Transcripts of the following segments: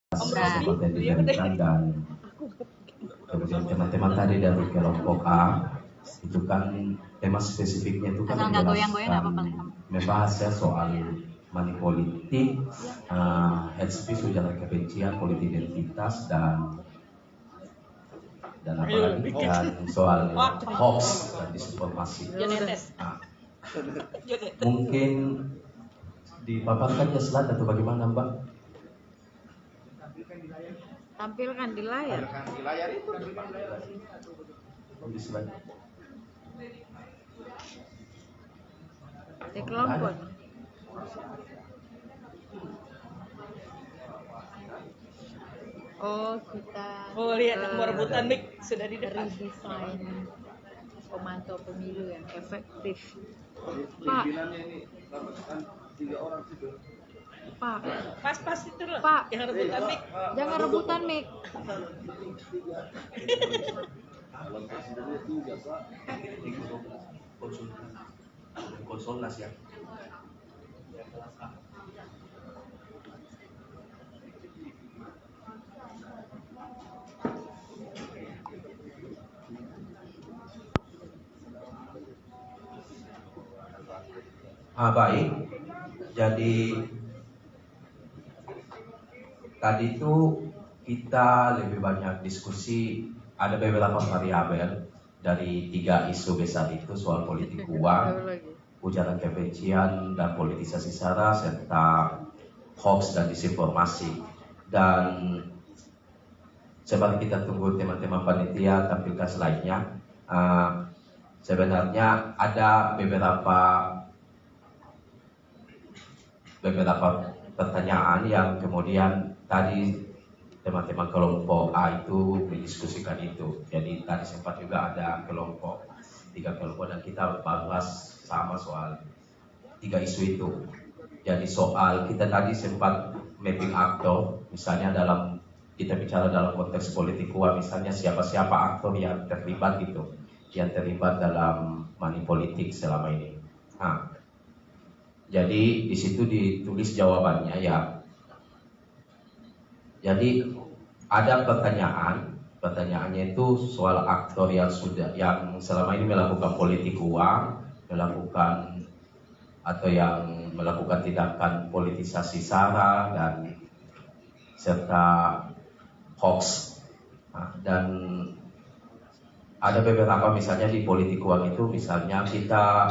seperti yang diberikan, dan kemudian teman-teman tadi dari kelompok A itu kan tema spesifiknya itu kan membahas ya soal money politik, hate speech, ujaran kebencian, politik identitas, dan apalagi dan soal hoax dan disinformasi. Mungkin dipaparkan ya slide atau bagaimana, Mbak? Tampilkan di layar. Di layar itu. Di slide. Di kelompok. Oh, kita. Oh, lihat mau rebutan mic sudah di depan. Redesign pemantau pemilu yang efektif. Pimpinannya ini kan 3 orang situ. Pak, Pas itu loh. Pak, Jangan rebutan mic. Jangan rebutan mic. Kalau presidennya 3, Pak. Konsultas ya. Baik. Jadi tadi itu kita lebih banyak diskusi, ada beberapa variabel dari 3 isu besar itu, soal politik uang, ujaran kebencian dan politisasi sara, serta hoax dan disinformasi. Dan seperti kita tunggu teman-teman panitia tampilkan slide-nya, sebenarnya ada beberapa pertanyaan yang kemudian tadi teman-teman kelompok A itu mendiskusikan itu. Jadi tadi sempat juga ada 3 kelompok dan kita bahas sama soal 3 isu itu. Jadi soal kita tadi sempat mapping aktor, misalnya kita bicara dalam konteks politik uang, misalnya siapa-siapa aktor yang terlibat gitu, yang terlibat dalam money politik selama ini. Jadi di situ ditulis jawabannya ya. Jadi ada pertanyaannya itu soal aktor yang selama ini melakukan politik uang, yang melakukan tindakan politisasi sara dan serta hoax. Dan ada beberapa misalnya di politik uang itu, misalnya kita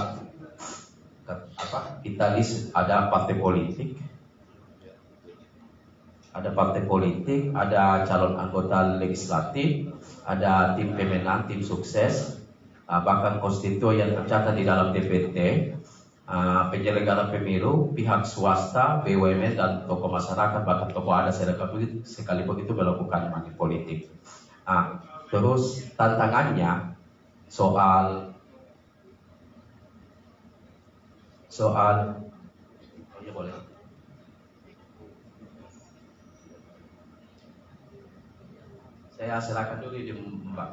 list ada partai politik, ada calon anggota legislatif, ada tim pemenang, tim sukses, bahkan konstituen yang tercatat di dalam DPT, penyelenggara pemilu, pihak swasta, BUMN dan tokoh masyarakat, bahkan tokoh adat sekalipun itu melakukan money politik. Terus tantangannya soal boleh. Saya silakan dulu di Mbak.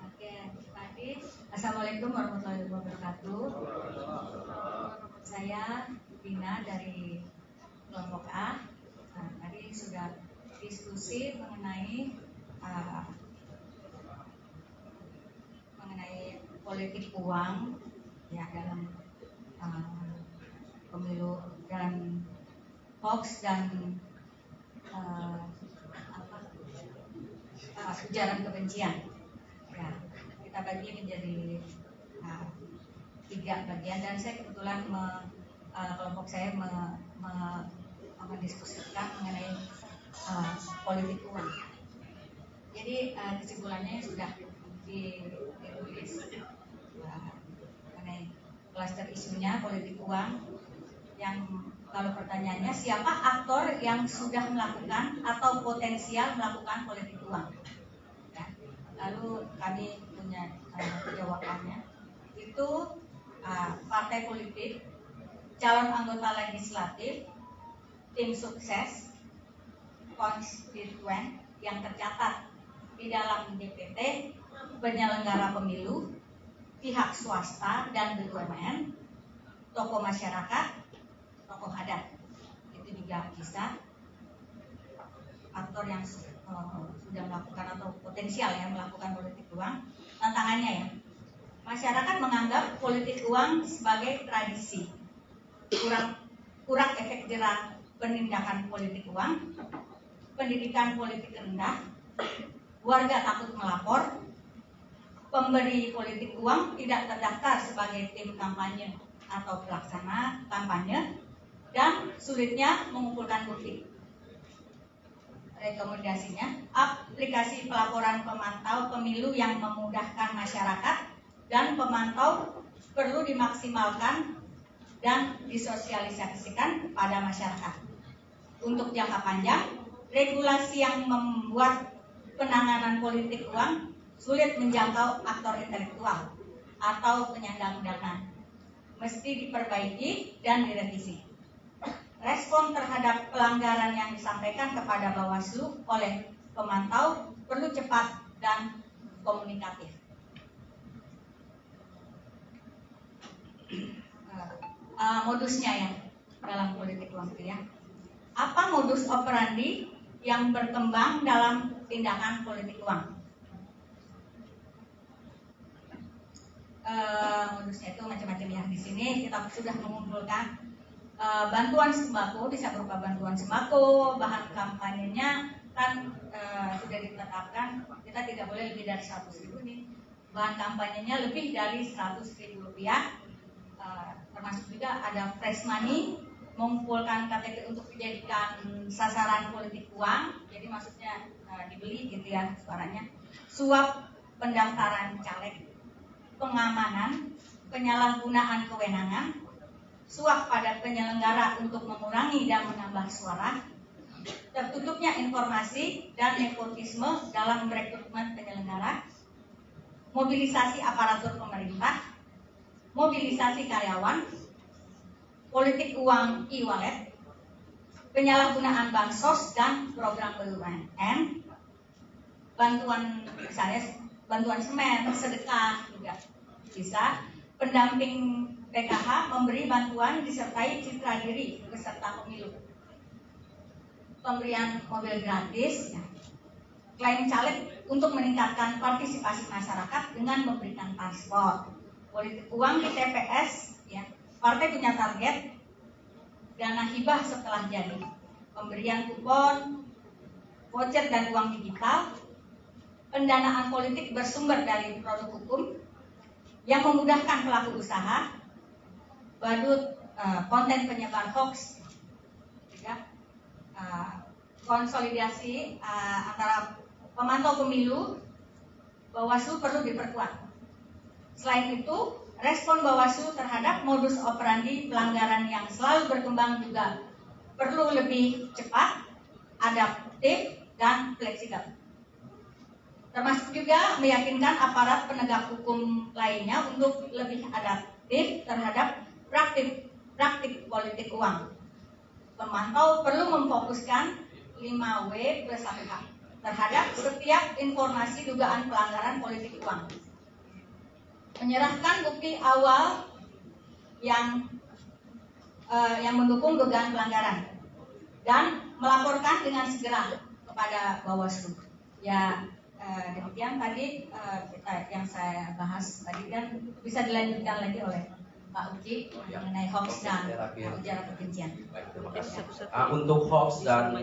Oke, tadi Assalamualaikum warahmatullahi wabarakatuh. Saya Dina dari kelompok A. Tadi sudah diskusi mengenai politik uang ya dalam pemilu dan hoax dan ujaran kebencian. Ya, kita bagi menjadi 3 bagian, dan saya kebetulan kelompok saya mendiskusikan mengenai politik uang. Jadi kesimpulannya sudah ditulis mengenai klaster isunya politik uang, yang kalau pertanyaannya siapa aktor yang sudah melakukan atau potensial melakukan politik uang, ya. Lalu kami punya jawabannya, itu partai politik, calon anggota legislatif, tim sukses, konstituen yang tercatat di dalam DPT, penyelenggara pemilu, pihak swasta dan BUMN, tokoh masyarakat, tokoh adat. Itu juga bisa. aktor yang sudah melakukan atau potensial ya melakukan politik uang. Tantangannya ya, masyarakat menganggap politik uang sebagai tradisi, kurang efek jerah penindakan politik uang, pendidikan politik rendah, warga takut melapor, pemberi politik uang tidak terdaftar sebagai tim kampanye atau pelaksana kampanye, dan sulitnya mengumpulkan bukti. Rekomendasinya, aplikasi pelaporan pemantau pemilu yang memudahkan masyarakat dan pemantau perlu dimaksimalkan dan disosialisasikan kepada masyarakat. Untuk jangka panjang, regulasi yang membuat penanganan politik uang sulit menjangkau aktor intelektual atau penyandang dana mesti diperbaiki dan direvisi. Respon terhadap pelanggaran yang disampaikan kepada Bawaslu oleh pemantau perlu cepat dan komunikatif. Modusnya ya dalam politik uang itu ya. Apa modus operandi yang berkembang dalam tindakan politik uang? Modusnya itu macam-macam ya. Di sini kita sudah mengumpulkan bantuan sembako, bisa berupa bantuan sembako, bahan kampanyenya kan sudah ditetapkan kita tidak boleh lebih dari 100.000 nih. Bahan kampanyenya lebih dari 100.000 rupiah, termasuk juga ada fresh money, mengumpulkan KTP untuk dijadikan sasaran politik uang, jadi maksudnya dibeli gitu ya suaranya, suap pendaftaran caleg, pengamanan, penyalahgunaan kewenangan, suap pada penyelenggara untuk mengurangi dan menambah suara, tertutupnya informasi dan nepotisme dalam rekrutmen penyelenggara, mobilisasi aparatur pemerintah, mobilisasi karyawan, politik uang e-wallet, penyalahgunaan bansos dan program BUMN, bantuan misalnya bantuan semen, sedekah juga bisa, pendamping PKH memberi bantuan disertai citra diri peserta pemilu, pemberian mobil gratis, ya. Klaim caleg untuk meningkatkan partisipasi masyarakat dengan memberikan paspor, politik uang di TPS, ya. Partai punya target dana hibah setelah jadi, pemberian kupon, voucher dan uang digital, pendanaan politik bersumber dari produk hukum yang memudahkan pelaku usaha, badut, konten penyebar hoax, juga konsolidasi antara pemantau pemilu, Bawaslu perlu diperkuat. Selain itu, respon Bawaslu terhadap modus operandi pelanggaran yang selalu berkembang juga perlu lebih cepat, adaptif, dan fleksibel. Termasuk juga meyakinkan aparat penegak hukum lainnya untuk lebih adaptif terhadap praktik politik uang. Pemantau perlu memfokuskan 5W plus 1H terhadap setiap informasi dugaan pelanggaran politik uang. Menyerahkan bukti awal yang mendukung dugaan pelanggaran dan melaporkan dengan segera kepada Bawaslu. Ya, demikian tadi yang saya bahas tadi, dan bisa dilanjutkan lagi oleh Pak Uci mengenai hoax dan ujaran kebencian. Baik, terima kasih. Untuk hoax dan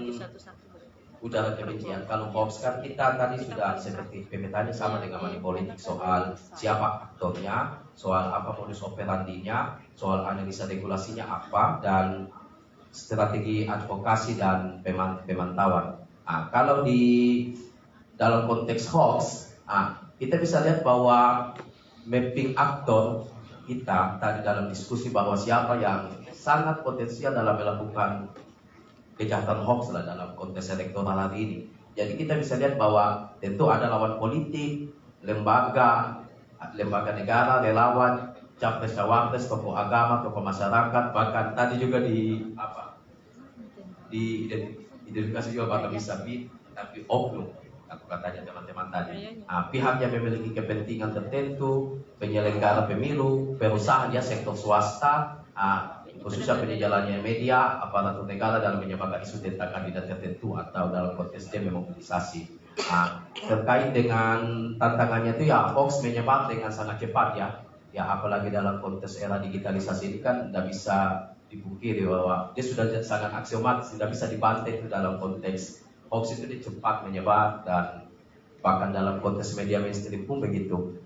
ujaran kebencian, kalau hoax kan kita tadi sudah seperti pemetaannya sama dengan money politik, soal siapa aktornya, soal apa modus operandinya, soal analisa regulasinya apa, dan strategi advokasi dan pemantauan. Kalau di dalam konteks hoax, kita bisa lihat bahwa mapping aktor kita tadi dalam diskusi bahwa siapa yang sangat potensial dalam melakukan kejahatan hoax dalam konteks elektoral hari ini. Jadi kita bisa lihat bahwa tentu ada lawan politik, lembaga negara, relawan, capres cawapres, tokoh agama, tokoh masyarakat, bahkan tadi juga diidentifikasi juga bahkan bisa tapi oknum. Aku katanya teman-teman tadi, pihak yang memiliki kepentingan tertentu, penyelenggara pemilu, perusahaan ya sektor swasta, khususnya penjalannya media, aparatur negara dalam menyebarkan isu tentang kandidat tertentu atau dalam konteks demobilisasi. Terkait dengan tantangannya itu ya hoax menyebar dengan sangat cepat ya. Ya apalagi dalam konteks era digitalisasi ini kan tidak bisa dipungkiri bahwa dia sudah sangat aksiomatis, tidak bisa dibantai itu dalam konteks hoax itu dia cepat menyebar dan bahkan dalam konteks media mainstream pun begitu.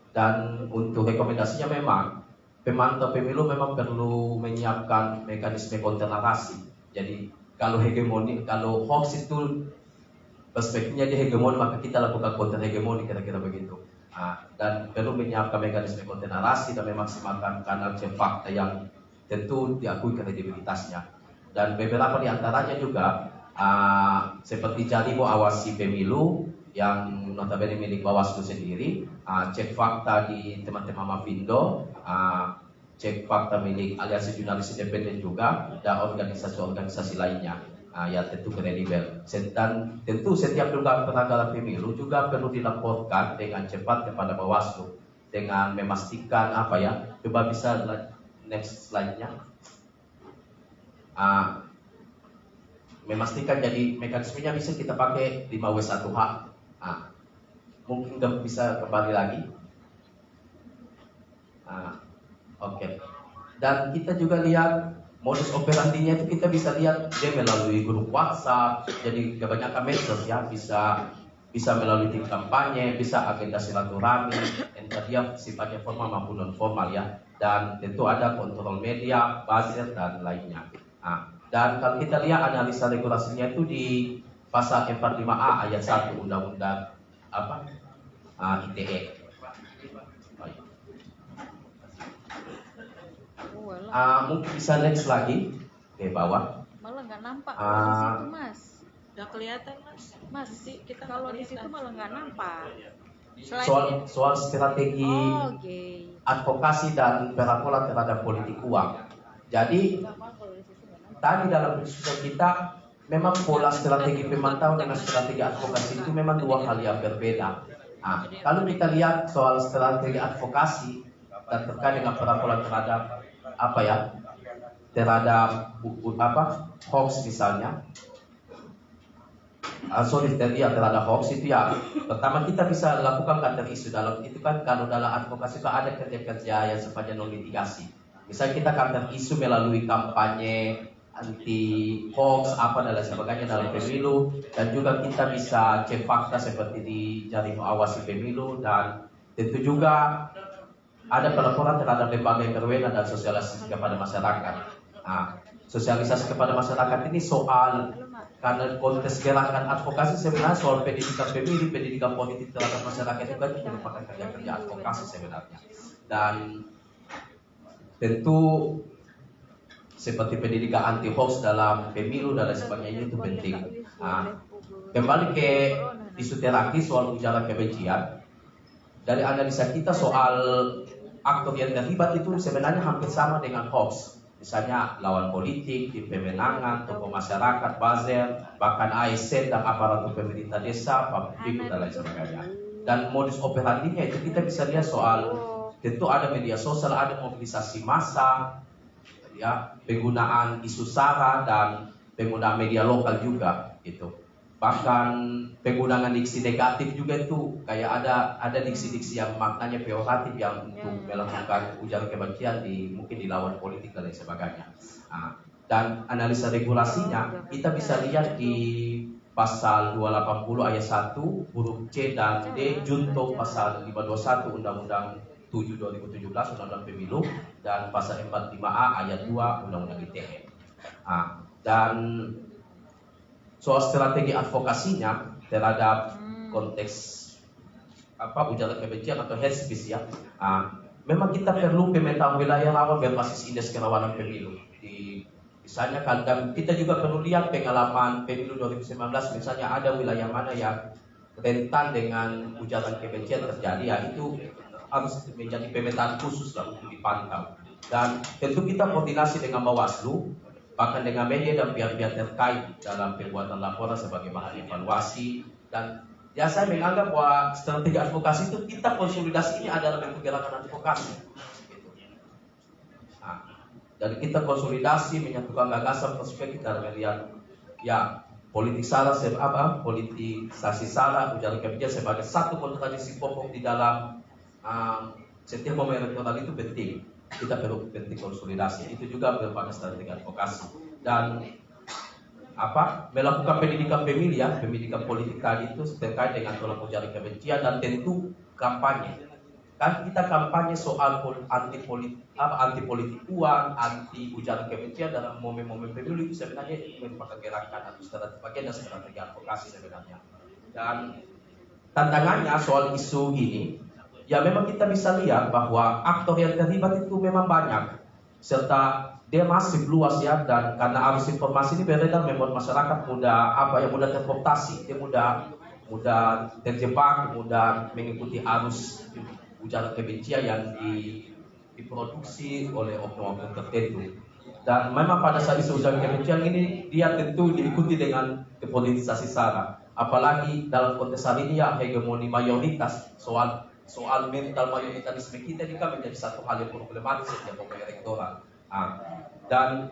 Dan untuk rekomendasinya memang pemantau pemilu memang perlu menyiapkan mekanisme kontrarasi. Jadi kalau hegemoni, kalau hoax itu perspektifnya dia hegemoni, maka kita lakukan kontra hegemoni kira-kira begitu. Dan perlu menyiapkan mekanisme kontrarasi dan memaksimalkan kanal cek fakta yang tentu diakui kredibilitasnya. Dan beberapa di antaranya juga seperti Jaringan Awasi Pemilu yang notabene milik Bawaslu sendiri, cek fakta di teman-teman Mafindo, cek fakta milik Aliansi Jurnalis Independen juga, dan organisasi-organisasi lainnya yang tentu kredibel. Dan tentu setiap dugaan pelanggaran pemilu juga perlu dilaporkan dengan cepat kepada Bawaslu dengan memastikan apa ya, coba bisa next slide-nya. Memastikan jadi mekanismenya bisa kita pakai 5W1H. Mungkin udah bisa kembali lagi. Oke. Dan kita juga lihat modus operandinya itu kita bisa lihat dia melalui grup WhatsApp. Jadi kebanyakan medsos ya, bisa melalui tim kampanye, bisa agenda silaturahmi, entah dia sifatnya formal maupun non formal ya. Dan tentu ada kontrol media, buzzer dan lainnya. Dan kalau kita lihat analisa regulasinya itu di pasal 45A ayat 1 Undang-Undang ITE. Mungkin bisa next lagi ke bawah. Malah nggak nampak kalau di situ, Mas. Udah kelihatan Mas. Kita Kalau di situ malah nggak nampak. Soal strategi advokasi dan perakulan terhadap politik uang. Jadi tadi dalam diskusi kita memang pola strategi pemantauan dengan strategi advokasi itu memang dua hal yang berbeda. Kalau kita lihat soal strategi advokasi dan terkait dengan perakulan terhadap hoax misalnya, terhadap hoax itu ya pertama kita bisa lakukan counter isu dalam itu kan. Kalau dalam advokasi itu ada kerja-kerja yang sifatnya non litigasi. Misalnya kita counter isu melalui kampanye anti hoax dan lain sebagainya dalam pemilu, dan juga kita bisa cek fakta seperti di Jaringan Awasi Pemilu, dan tentu juga ada pelaporan terhadap lembaga yang berwenang dan sosialisasi kepada masyarakat. Sosialisasi kepada masyarakat ini soal, karena konteks gerakan advokasi sebenarnya soal pendidikan pemilu, pendidikan politik terhadap masyarakat itu kan merupakan kerja-kerja advokasi sebenarnya. Dan tentu seperti pendidikan anti hoax dalam pemilu dan lain sebagainya itu penting. Kembali ke isu terakhir soal ujaran kebencian. Dari analisa kita soal aktor yang terlibat itu sebenarnya hampir sama dengan hoax. Misalnya lawan politik, tim pemenangan, tokoh masyarakat, buzzer, bahkan ASN dan aparatur pemerintah desa, publik dan lain sebagainya. Dan modus operandinya itu kita bisa lihat soal tentu ada media sosial, ada mobilisasi massa, ya, penggunaan isu sara dan penggunaan media lokal juga gitu. Bahkan penggunaan diksi negatif juga itu kayak ada diksi-diksi yang maknanya peyoratif yang untuk melakukan ujaran kebencian mungkin di lawan politik dan lain sebagainya. Dan analisa regulasinya kita bisa lihat di pasal 280 ayat 1 huruf C dan D junto pasal 521 Undang-Undang 7 2017 Undang-Undang Pemilu dan pasal 45A ayat 2 Undang-Undang ITE. Dan soal strategi advokasinya terhadap konteks ujaran kebencian atau hate speech ya, memang kita perlu pemetaan wilayah rawan berbasis indeks kerawanan pemilu. Misalnya dan kita juga perlu lihat pengalaman pemilu 2019, misalnya ada wilayah mana yang rentan dengan ujaran kebencian terjadi, ya itu harus menjadi pemetaan khusus lah untuk dipantau. Dan tentu kita koordinasi dengan Bawaslu, bahkan dengan media dan pihak-pihak terkait dalam pembuatan laporan sebagai bahan evaluasi. Dan ya saya menganggap bahwa strategi advokasi itu kita konsolidasi ini adalah bentuk gerakan advokasi. Dan kita konsolidasi menyatukan gagasan perspektif kita melihat ya politisasi sara ujaran kebencian sebagai satu kontradiksi pokok di dalam setiap momen elektoral itu penting. Kita perlu penting konsolidasi. Itu juga merupakan strategi advokasi dan melakukan pendidikan pemilih ya, pendidikan politik tadi itu terkait dengan tolak ujaran kebencian dan tentu kampanye. Kan kita kampanye soal anti politik uang, anti ujaran kebencian dalam momen-momen pemilu itu sebenarnya merupakan gerakan atau strategi bagian dari strategi advokasi sebenarnya. Dan tantangannya soal isu ini, ya memang kita bisa lihat bahwa aktor yang terlibat itu memang banyak, serta dia masih luas ya, dan karena arus informasi ini beredar membuat masyarakat mudah terkooptasi, dia mudah terjebak, mudah mengikuti arus ujaran kebencian yang diproduksi oleh oknum-oknum tertentu. Dan memang pada saat isu ujaran kebencian ini dia tentu diikuti dengan politisasi sara. Apalagi dalam konteks hari ini ya hegemoni mayoritas, soal mental mayoritarisme kita ini kan menjadi satu hal yang problematis setiap pemilu elektoral. Dan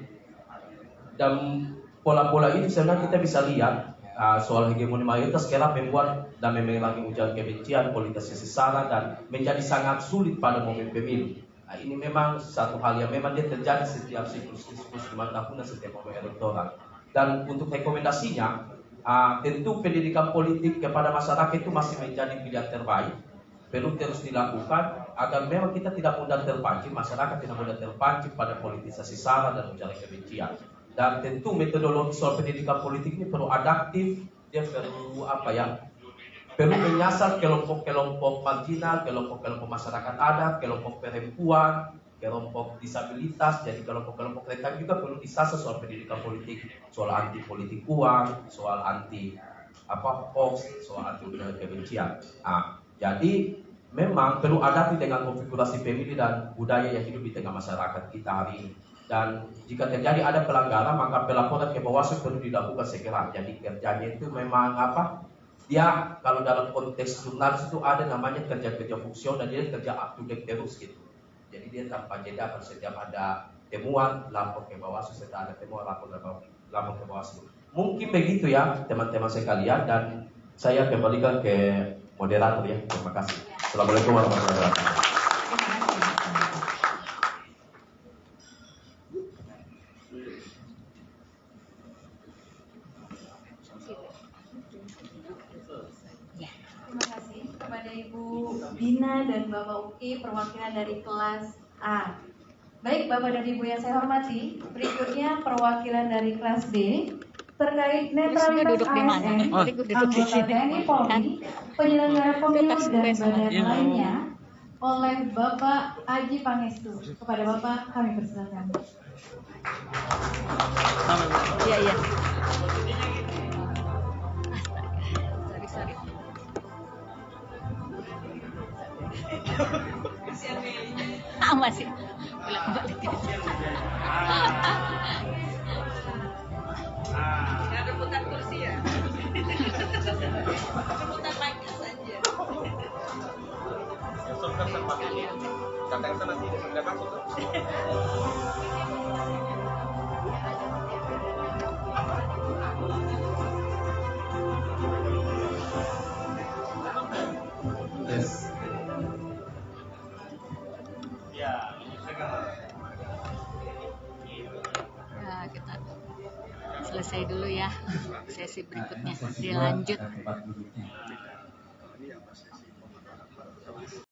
pola-pola ini sebenarnya kita bisa lihat soal hegemoni mayoritas sekarang membuat dan memerangi ujaran kebencian, politisasi sara dan menjadi sangat sulit pada momen pemilu. Ini memang satu hal yang memang dia terjadi setiap siklus 5 tahunan setiap momen elektoral. Dan untuk rekomendasinya, tentu pendidikan politik kepada masyarakat itu masih menjadi pilihan terbaik. Perlu terus dilakukan agar memang kita tidak mudah terpancing, masyarakat tidak mudah terpancing pada politisasi sara dan ujaran kebencian. Dan tentu metodologi soal pendidikan politik ini perlu adaptif, dia perlu perlu menyasar kelompok-kelompok marginal, kelompok-kelompok masyarakat adat, kelompok perempuan, kelompok disabilitas. Jadi kelompok-kelompok rentan juga perlu disasar soal pendidikan politik, soal anti politik uang, soal anti hoax, soal anti ujaran kebencian. Jadi memang perlu adaptif dengan konfigurasi pemilih dan budaya yang hidup di tengah masyarakat kita hari ini. Dan jika terjadi ada pelanggaran, maka pelaporan ke Bawaslu perlu dilakukan segera. Jadi kerjanya itu memang dia kalau dalam konteks jurnalis itu ada namanya kerja-kerja fungsional dan dia kerja up to date terus gitu. Jadi dia tanpa jeda kalau setiap ada temuan lapor ke Bawaslu, setiap ada temuan lapor ke Bawaslu. Mungkin begitu ya teman-teman sekalian, dan saya kembalikan ke moderator ya. Terima kasih. Assalamualaikum warahmatullahi wabarakatuh. Ibu Dina dan Bapak Uki, perwakilan dari kelas A. Baik Bapak dan Ibu yang saya hormati, berikutnya perwakilan dari kelas B terkait netralitas ASN, anggota TNI Polri, penyelenggara pemilu dan badan lainnya oleh Bapak Aji Pangestu. Kepada Bapak kami persilakan. Iya. Masih bolak-balik. Rebutan kursi ya. Rebutan mic saja. Kata yang nanti sudah masuk. Yes. Nah, kita selesai dulu ya sesi berikutnya, dilanjut.